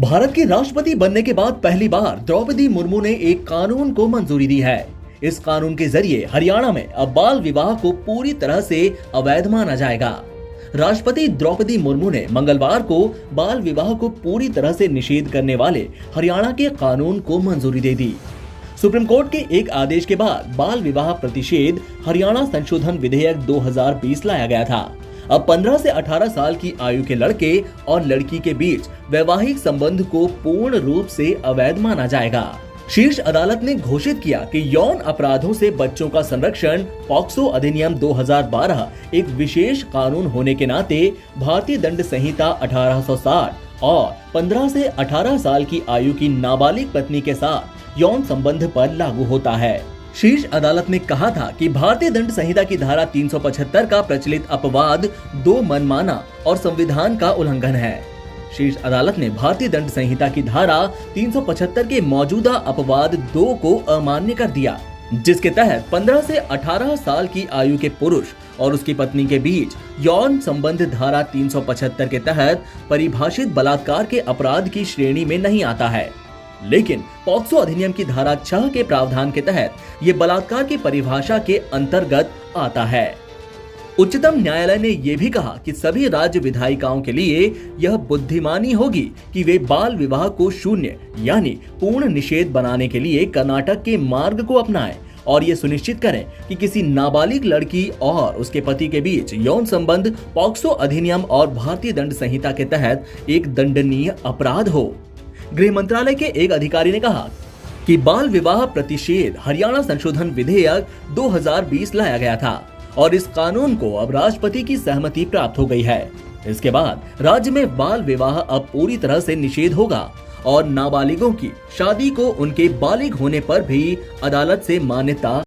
भारत के राष्ट्रपति बनने के बाद पहली बार द्रौपदी मुर्मू ने एक कानून को मंजूरी दी है। इस कानून के जरिए हरियाणा में अब बाल विवाह को पूरी तरह से अवैध माना जाएगा। राष्ट्रपति द्रौपदी मुर्मू ने मंगलवार को बाल विवाह को पूरी तरह से निषेध करने वाले हरियाणा के कानून को मंजूरी दे दी। सुप्रीम कोर्ट के एक आदेश के बाद बाल विवाह प्रतिषेध हरियाणा संशोधन विधेयक 2020 लाया गया था। अब 15 से 18 साल की आयु के लड़के और लड़की के बीच वैवाहिक संबंध को पूर्ण रूप से अवैध माना जाएगा। शीर्ष अदालत ने घोषित किया कि यौन अपराधों से बच्चों का संरक्षण पॉक्सो अधिनियम 2012 एक विशेष कानून होने के नाते भारतीय दंड संहिता 1860 और 15 से 18 साल की आयु की नाबालिग पत्नी के साथ यौन संबंध पर लागू होता है। शीर्ष अदालत ने कहा था कि भारतीय दंड संहिता की धारा 375 का प्रचलित अपवाद दो मनमाना और संविधान का उल्लंघन है। शीर्ष अदालत ने भारतीय दंड संहिता की धारा 375 के मौजूदा अपवाद 2 को अमान्य कर दिया, जिसके तहत 15 से 18 साल की आयु के पुरुष और उसकी पत्नी के बीच यौन संबंध धारा 375 के तहत परिभाषित बलात्कार के अपराध की श्रेणी में नहीं आता है। लेकिन पॉक्सो अधिनियम की धारा 6 के प्रावधान के तहत ये बलात्कार की परिभाषा के अंतर्गत आता है। उच्चतम न्यायालय ने यह भी कहा कि सभी राज्य विधायिकाओं के लिए यह बुद्धिमानी होगी कि वे बाल विवाह को शून्य यानी पूर्ण निषेध बनाने के लिए कर्नाटक के मार्ग को अपनाएं और ये सुनिश्चित करें कि किसी नाबालिग लड़की और उसके पति के बीच यौन संबंध पॉक्सो अधिनियम और भारतीय दंड संहिता के तहत एक दंडनीय अपराध हो। गृह मंत्रालय के एक अधिकारी ने कहा कि बाल विवाह प्रतिषेध हरियाणा संशोधन विधेयक 2020 लाया गया था और इस कानून को अब राष्ट्रपति की सहमति प्राप्त हो गई है। इसके बाद राज्य में बाल विवाह अब पूरी तरह से निषेध होगा और नाबालिगों की शादी को उनके बालिग होने पर भी अदालत से मान्यता